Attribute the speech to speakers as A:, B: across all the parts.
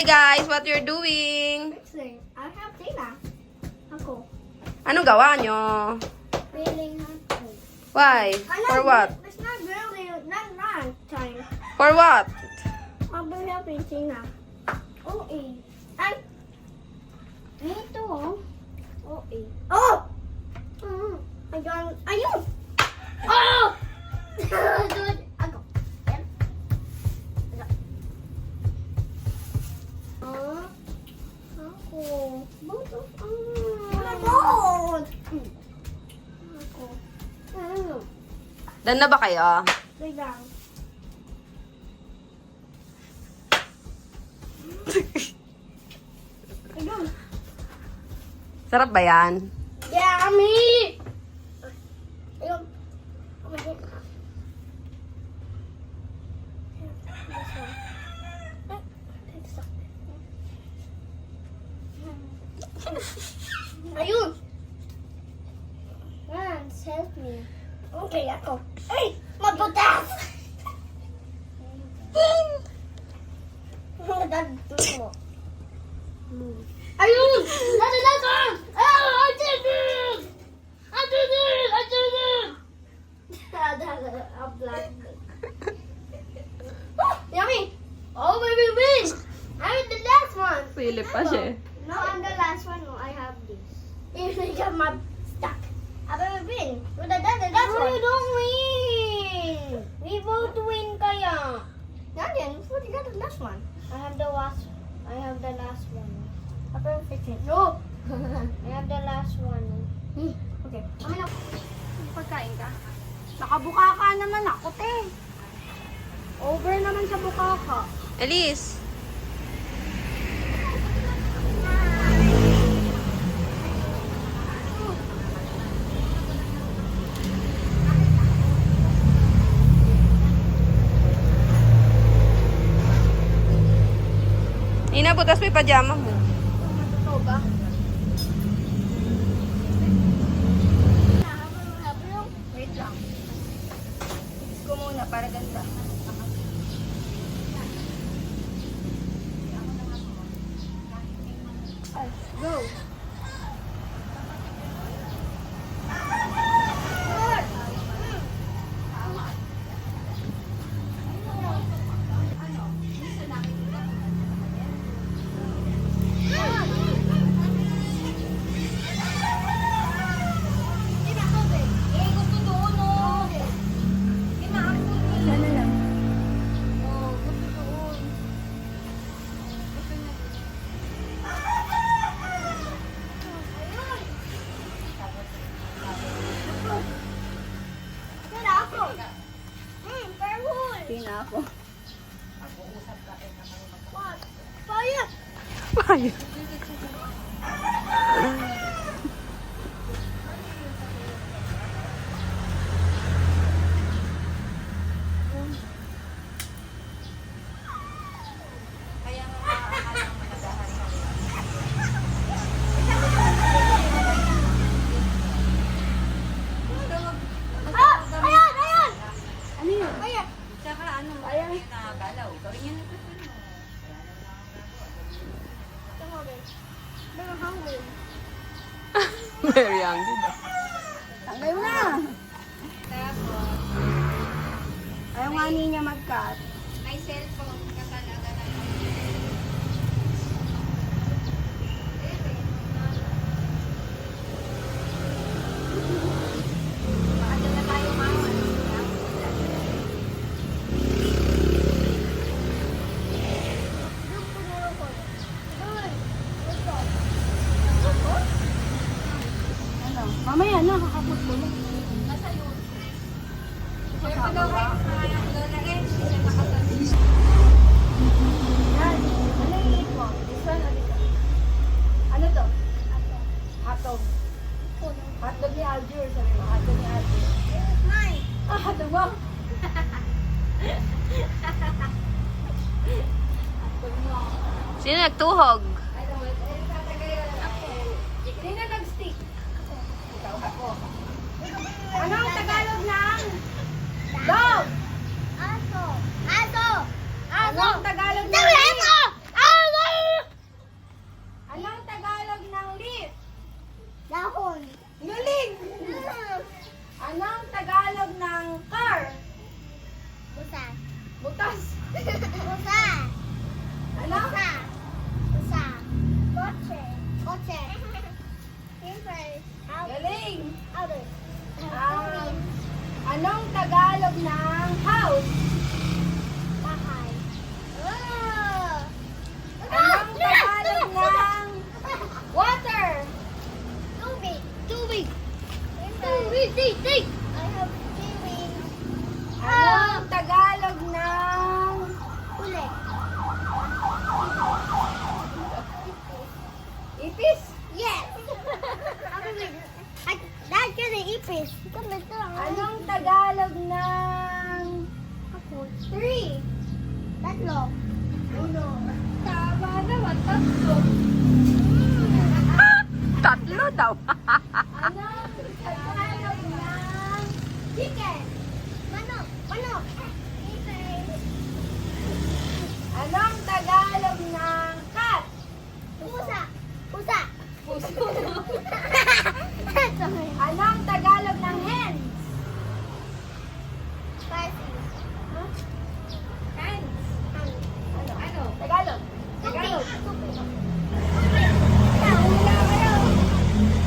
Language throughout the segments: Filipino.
A: Hey guys, what you're doing?
B: Fixing. I have Tina. Ako.
A: Anong gawa nyo?
B: Feeling ako.
A: Why? For what?
B: It's not really, not time.
A: For what?
B: I'll be helping Tina. Oh, eh. Ay! Ito, oh. Oh, eh. Oh! Ayun! Oh! Ako. Yan. Ah. Ako. Both of both! Ako. Ano?
A: Done na ba kayo?
B: Wait lang. Ayun.
A: Sarap ba yan?
B: Yummy! Ayun. Oh my God. This one. Ay, it's stuck. Ayun! Hans, help me. Okay, ako. Ay! Mabutas! Dadun mo. Ayun! Last one! Oh, I did it! I did it! I did it! I'm black. Oh, yummy! Oh, baby, win! I'm the last one.
A: Silip pa siya.
B: No, I'm the last one. No, I have this. You got my stuck. I will win. With the last one. You don't win. We both win kaya. Not then. What you got the last one? I have the last one. I will fix it. No. I have the last one. Okay. Kami na. Pagkain ka? Nakabuka ka naman ako, te. Over naman sa buka ka.
A: Elise. Ina, butas mo yung pajama mo.
B: Totoo ba? Wait lang. Fix ko muna para ganda. Go!
A: Tina ako.
B: Fire!
A: Payo.
B: Ayun!
A: Ano yun?
B: Ayun!
A: Tsaka ano,
B: Ayan.
A: nakagalaw. Gawin yan.
B: Pero hungry.
A: Very hungry daw.
B: Tanggal na! Ayaw nga niya mag-cut.
A: May cellphone ka talaga na. Paano na tayo mawan?
B: Ano? Mamaya na, kakapot mo na.
A: Nasa yun. Share ko daw kayo sa Lola Edge. Siya nakasabi.
B: Yan. Ano yung eat mo? This one or this one? Ano to? Hotdog. Hotdog ni Aljur. Sabi mo, hotdog ni Aljur. Mine! Ah, hotdog mo? Hotdog mo.
A: Sino nagtuhog?
B: Ano mo? Hindi na nag-stick. Ikaw ako. Anong Tagalog ng dog? Aso. Aso. Anong Tagalog ng Take! I have 3 wings.
A: Anong Tagalog ng
B: Huli.
A: ipis?
B: Yes! Dad, kasi ipis.
A: Anong Tagalog ng
B: Ako. 3. Tatlo. Uno.
A: tama naman, tatlo? Tatlo daw. Anong Tagalog ng
B: Chicken. Manok. Chicken.
A: Anong Tagalog ng cat?
B: Pusa.
A: Puso.
B: Sorry.
A: Anong Tagalog ng hen?
B: Spicy.
A: Hen.
B: Ano?
A: Ano? Tagalog. Tagalog.
B: Wala kayo.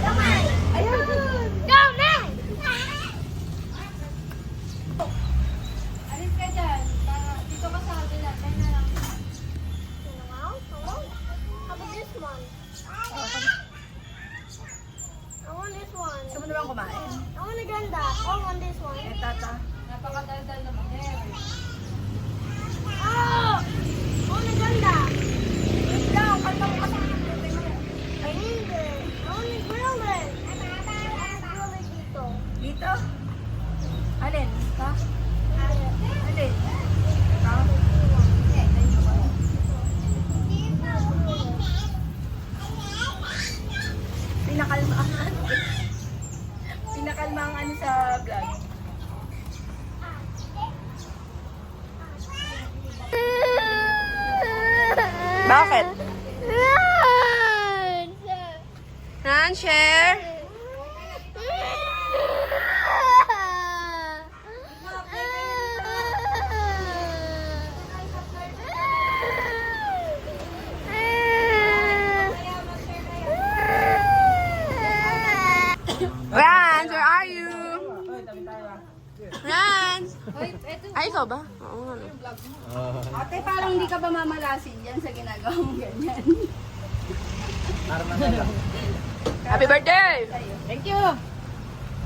B: Kamay.
A: Ayun.
B: Kamay.
A: Alis ka dyan. Dito ka sa kabila. Tayo na lang.
B: How about this one? I want this one.
A: Gusto mo naman kumain?
B: I want a ganda. I want this one.
A: Eh, tata. Napakadaldal naman eh.
B: Oh! I want a ganda.
A: Wait lang. Kanta mo kasi yung birthday mo yan.
B: I need it. I want to grill it. I want to grill it dito.
A: Dito? Alin? Ha?
B: Dito.
A: Alin? Ha? Eh, ayun ba? Pinakalmaan. Pinakalmaan ano sa vlog. Bakit? Nan, share. Rans, where are you? Rans! Ay, ikaw ba? Oo nga. no. Ate, parang hindi ka ba mamalasin dyan sa ginagawa mo ganyan? Happy birthday! Thank you!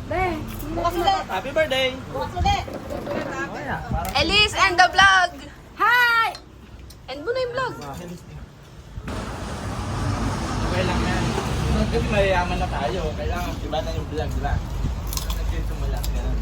A: Be, bukas ulit!
C: Happy birthday!
A: Bukas ulit!
C: Elise
A: and the vlog! Hi! End mo na yung vlog.
C: Okay lang yan. Kasi mayayaman na tayo. Kailangan iba na yung vlog, diba? Nag-simula. Ganun.